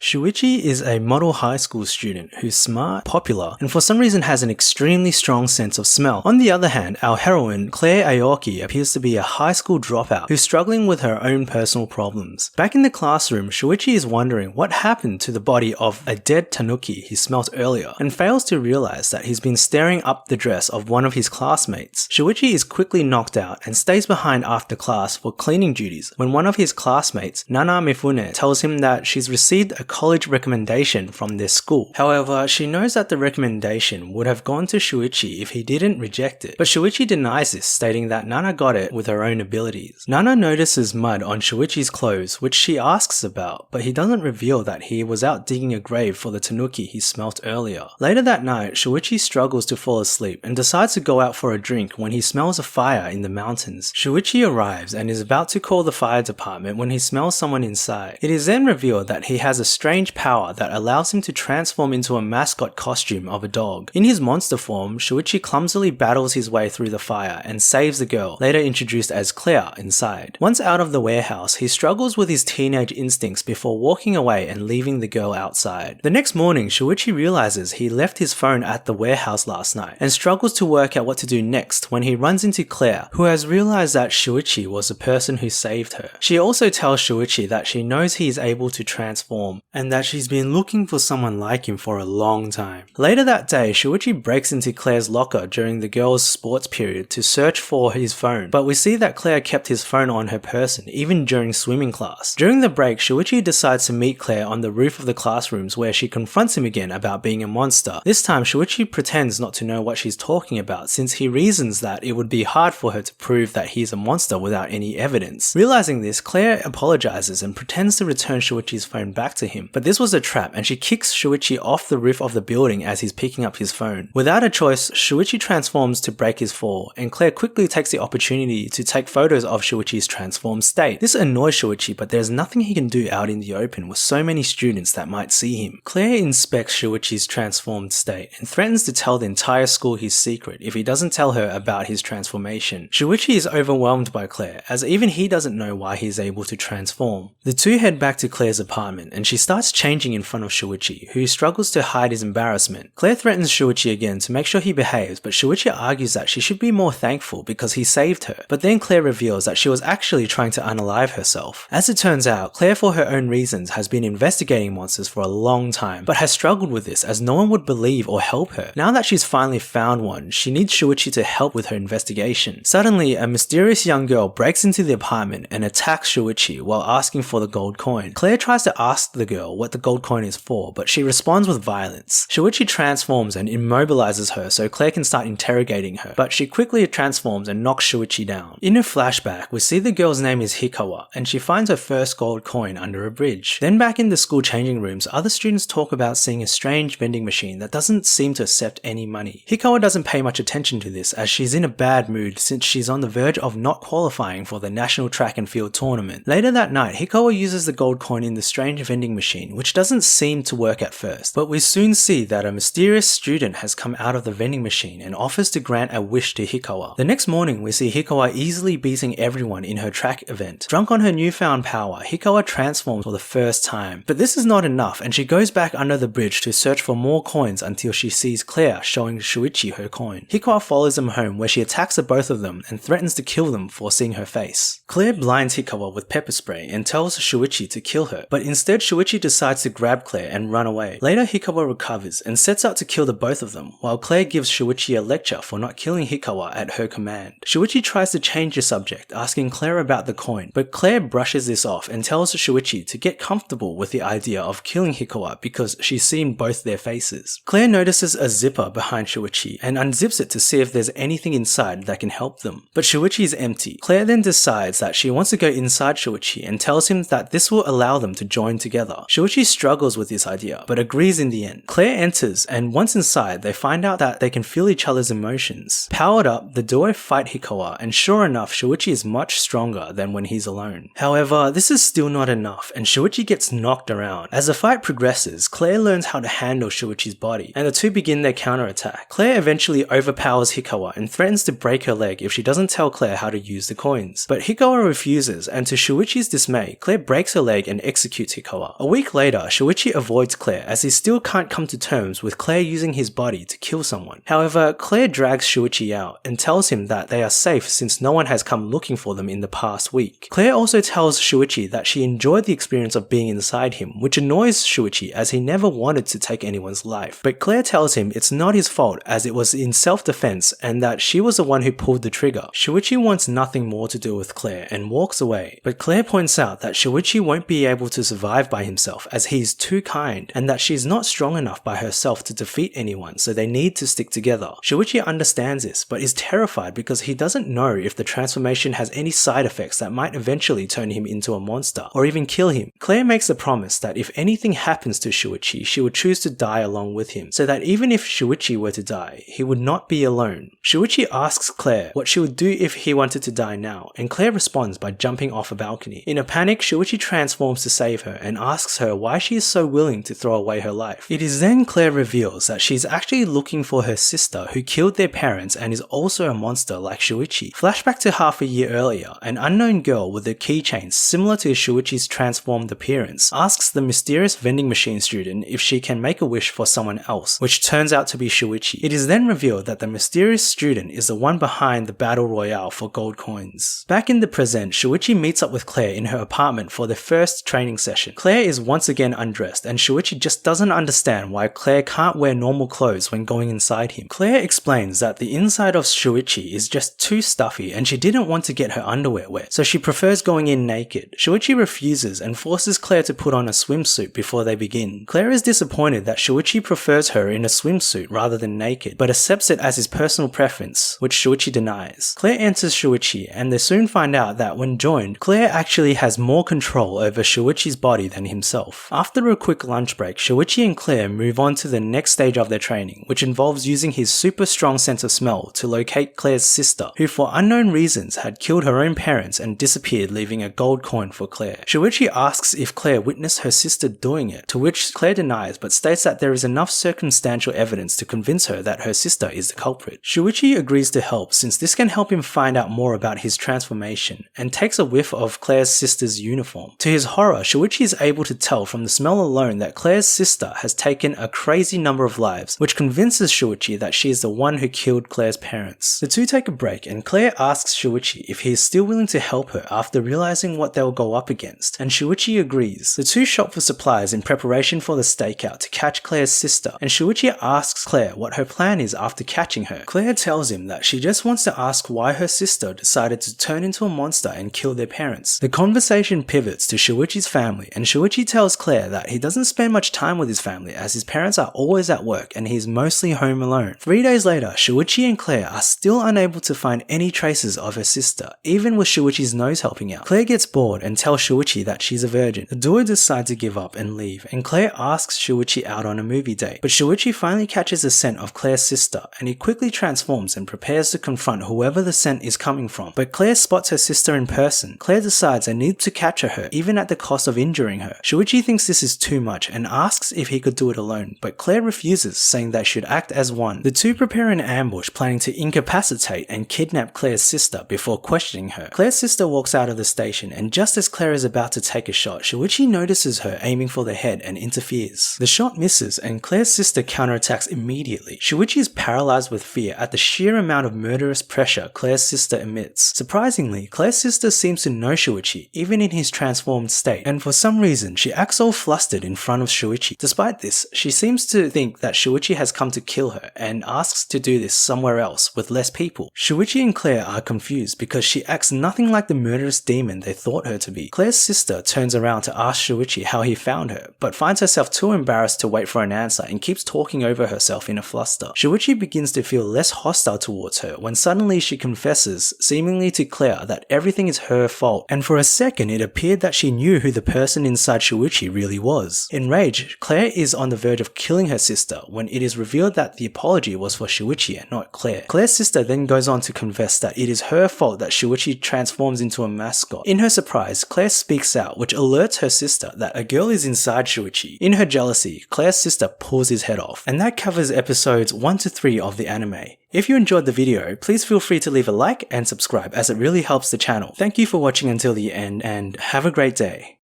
Shuichi is a model high school student who's smart, popular, and for some reason has an extremely strong sense of smell. On the other hand, our heroine, Claire Aoki, appears to be a high school dropout who's struggling with her own personal problems. Back in the classroom, Shuichi is wondering what happened to the body of a dead tanuki he smelt earlier, and fails to realize that he's been staring up the dress of one of his classmates. Shuichi is quickly knocked out and stays behind after class for cleaning duties when one of his classmates, Nana Mifune, tells him that she's received a college recommendation from their school. However, she knows that the recommendation would have gone to Shuichi if he didn't reject it, but Shuichi denies this, stating that Nana got it with her own abilities. Nana notices mud on Shuichi's clothes, which she asks about, but he doesn't reveal that he was out digging a grave for the tanuki he smelt earlier. Later that night, Shuichi struggles to fall asleep and decides to go out for a drink when he smells a fire in the mountains. Shuichi arrives and is about to call the fire department when he smells someone inside. It is then revealed that he has a strange power that allows him to transform into a mascot costume of a dog. In his monster form, Shuichi clumsily battles his way through the fire and saves the girl, later introduced as Claire, inside. Once out of the warehouse, he struggles with his teenage instincts before walking away and leaving the girl outside. The next morning, Shuichi realizes he left his phone at the warehouse last night and struggles to work out what to do next when he runs into Claire, who has realized that Shuichi was the person who saved her. She also tells Shuichi that she knows he is able to transform and that she's been looking for someone like him for a long time. Later that day, Shuichi breaks into Claire's locker during the girl's sports period to search for his phone, but we see that Claire kept his phone on her person even during swimming class. During the break, Shuichi decides to meet Claire on the roof of the classrooms where she confronts him again about being a monster. This time, Shuichi pretends not to know what she's talking about since he reasons that it would be hard for her to prove that he's a monster without any evidence. Realizing this, Claire apologizes and pretends to return Shuichi's phone back to him, but this was a trap and she kicks Shuichi off the roof of the building as he's picking up his phone. Without a choice, Shuichi transforms to break his fall, and Claire quickly takes the opportunity to take photos of Shuichi's transformed state. This annoys Shuichi, but there's nothing he can do out in the open with so many students that might see him. Claire inspects Shuichi's transformed state and threatens to tell the entire school his secret if he doesn't tell her about his transformation. Shuichi is overwhelmed by Claire, as even he doesn't know why he's able to transform. The two head back to Claire's apartment and she starts changing in front of Shuichi, who struggles to hide his embarrassment. Claire threatens Shuichi again to make sure he behaves, but Shuichi argues that she should be more thankful because he saved her, but then Claire reveals that she was actually trying to unalive herself. As it turns out, Claire for her own reasons has been investigating monsters for a long time, but has struggled with this as no one would believe or help her. Now that she's finally found one, she needs Shuichi to help with her investigation. Suddenly, a mysterious young girl breaks into the apartment and attacks Shuichi while asking for the gold coin. Claire tries to ask the girl what the gold coin is for, but she responds with violence. Shuichi transforms and immobilizes her so Claire can start interrogating her, but she quickly transforms and knocks Shuichi down. In a flashback, we see the girl's name is Hikawa, and she finds her first gold coin under a bridge. Then back in the school changing rooms, other students talk about seeing a strange vending machine that doesn't seem to accept any money. Hikawa doesn't pay much attention to this as she's in a bad mood since she's on the verge of not qualifying for the national track and field tournament. Later that night, Hikawa uses the gold coin in the strange vending machine, which doesn't seem to work at first, but we soon see that a mysterious student has come out of the vending machine and offers to grant a wish to Hikawa. The next morning, we see Hikawa easily beating everyone in her track event. Drunk on her newfound power, Hikawa transforms for the first time, but this is not enough and she goes back under the bridge to search for more coins until she sees Claire showing Shuichi her coin. Hikawa follows them home where she attacks the both of them and threatens to kill them for seeing her face. Claire blinds Hikawa with pepper spray and tells Shuichi to kill her, but instead Shuichi decides to grab Claire and run away. Later, Hikawa recovers and sets out to kill the both of them, while Claire gives Shuichi a lecture for not killing Hikawa at her command. Shuichi tries to change the subject, asking Claire about the coin, but Claire brushes this off and tells Shuichi to get comfortable with the idea of killing Hikawa because she's seen both their faces. Claire notices a zipper behind Shuichi and unzips it to see if there's anything inside that can help them, but Shuichi is empty. Claire then decides that she wants to go inside Shuichi and tells him that this will allow them to join together. Shuichi struggles with this idea, but agrees in the end. Claire enters, and once inside, they find out that they can feel each other's emotions. Powered up, the duo fight Hikawa, and sure enough, Shuichi is much stronger than when he's alone. However, this is still not enough, and Shuichi gets knocked around. As the fight progresses, Claire learns how to handle Shuichi's body, and the two begin their counterattack. Claire eventually overpowers Hikawa and threatens to break her leg if she doesn't tell Claire how to use the coins. But Hikawa refuses, and to Shuichi's dismay, Claire breaks her leg and executes Hikawa. A week later, Shuichi avoids Claire as he still can't come to terms with Claire using his body to kill someone. However, Claire drags Shuichi out and tells him that they are safe since no one has come looking for them in the past week. Claire also tells Shuichi that she enjoyed the experience of being inside him, which annoys Shuichi as he never wanted to take anyone's life. But Claire tells him it's not his fault as it was in self-defense and that she was the one who pulled the trigger. Shuichi wants nothing more to do with Claire and walks away, but Claire points out that Shuichi won't be able to survive by himself as he is too kind and that she's not strong enough by herself to defeat anyone, so they need to stick together. Shuichi understands this but is terrified because he doesn't know if the transformation has any side effects that might eventually turn him into a monster or even kill him. Claire makes a promise that if anything happens to Shuichi, she would choose to die along with him, so that even if Shuichi were to die, he would not be alone. Shuichi asks Claire what she would do if he wanted to die now, and Claire responds by jumping off a balcony. In a panic, Shuichi transforms to save her and asks her why she is so willing to throw away her life. It is then Claire reveals that she's actually looking for her sister who killed their parents and is also a monster like Shuichi. Flashback to half a year earlier, an unknown girl with a keychain similar to Shuichi's transformed appearance asks the mysterious vending machine student if she can make a wish for someone else, which turns out to be Shuichi. It is then revealed that the mysterious student is the one behind the battle royale for gold coins. Back in the present, Shuichi meets up with Claire in her apartment for their first training session. Claire is once again undressed and Shuichi just doesn't understand why Claire can't wear normal clothes when going inside him. Claire explains that the inside of Shuichi is just too stuffy and she didn't want to get her underwear wet, so she prefers going in naked. Shuichi refuses and forces Claire to put on a swimsuit before they begin. Claire is disappointed that Shuichi prefers her in a swimsuit rather than naked, but accepts it as his personal preference, which Shuichi denies. Claire enters Shuichi and they soon find out that when joined, Claire actually has more control over Shuichi's body than himself. After a quick lunch break, Shuichi and Claire move on to the next stage of their training, which involves using his super strong sense of smell to locate Claire's sister, who for unknown reasons had killed her own parents and disappeared, leaving a gold coin for Claire. Shuichi asks if Claire witnessed her sister doing it, to which Claire denies but states that there is enough circumstantial evidence to convince her that her sister is the culprit. Shuichi agrees to help since this can help him find out more about his transformation, and takes a whiff of Claire's sister's uniform. To his horror, Shuichi is able to tell from the smell alone that Claire's sister has taken a crazy number of lives, which convinces Shuichi that she is the one who killed Claire's parents. The two take a break and Claire asks Shuichi if he is still willing to help her after realizing what they'll go up against, and Shuichi agrees. The two shop for supplies in preparation for the stakeout to catch Claire's sister, and Shuichi asks Claire what her plan is after catching her. Claire tells him that she just wants to ask why her sister decided to turn into a monster and kill their parents. The conversation pivots to Shuichi's family, and Shuichi tells Claire that he doesn't spend much time with his family as his parents are always at work and he's mostly home alone. 3 days later, Shuichi and Claire are still unable to find any traces of her sister, even with Shuichi's nose helping out. Claire gets bored and tells Shuichi that she's a virgin. The duo decide to give up and leave, and Claire asks Shuichi out on a movie date, but Shuichi finally catches the scent of Claire's sister and he quickly transforms and prepares to confront whoever the scent is coming from. But Claire spots her sister in person. Claire decides they need to capture her, even at the cost of injuring her. Shuichi thinks this is too much and asks if he could do it alone, but Claire refuses, saying they should act as one. The two prepare an ambush, planning to incapacitate and kidnap Claire's sister before questioning her. Claire's sister walks out of the station, and just as Claire is about to take a shot, Shuichi notices her aiming for the head and interferes. The shot misses, and Claire's sister counterattacks immediately. Shuichi is paralyzed with fear at the sheer amount of murderous pressure Claire's sister emits. Surprisingly, Claire's sister seems to know Shuichi, even in his transformed state, and for some reason she acts all flustered in front of Shuichi. Despite this, she seems to think that Shuichi has come to kill her and asks to do this somewhere else with less people. Shuichi and Claire are confused because she acts nothing like the murderous demon they thought her to be. Claire's sister turns around to ask Shuichi how he found her, but finds herself too embarrassed to wait for an answer and keeps talking over herself in a fluster. Shuichi begins to feel less hostile towards her when suddenly she confesses, seemingly to Claire, that everything is her fault, and for a second it appeared that she knew who the person inside Shuichi really was. Enraged, Claire is on the verge of killing her sister when it is revealed that the apology was for Shuichi and not Claire. Claire's sister then goes on to confess that it is her fault that Shuichi transforms into a mascot. In her surprise, Claire speaks out, which alerts her sister that a girl is inside Shuichi. In her jealousy, Claire's sister pulls his head off, and that covers episodes 1 to 3 of the anime. If you enjoyed the video, please feel free to leave a like and subscribe as it really helps the channel. Thank you for watching until the end, and have a great day.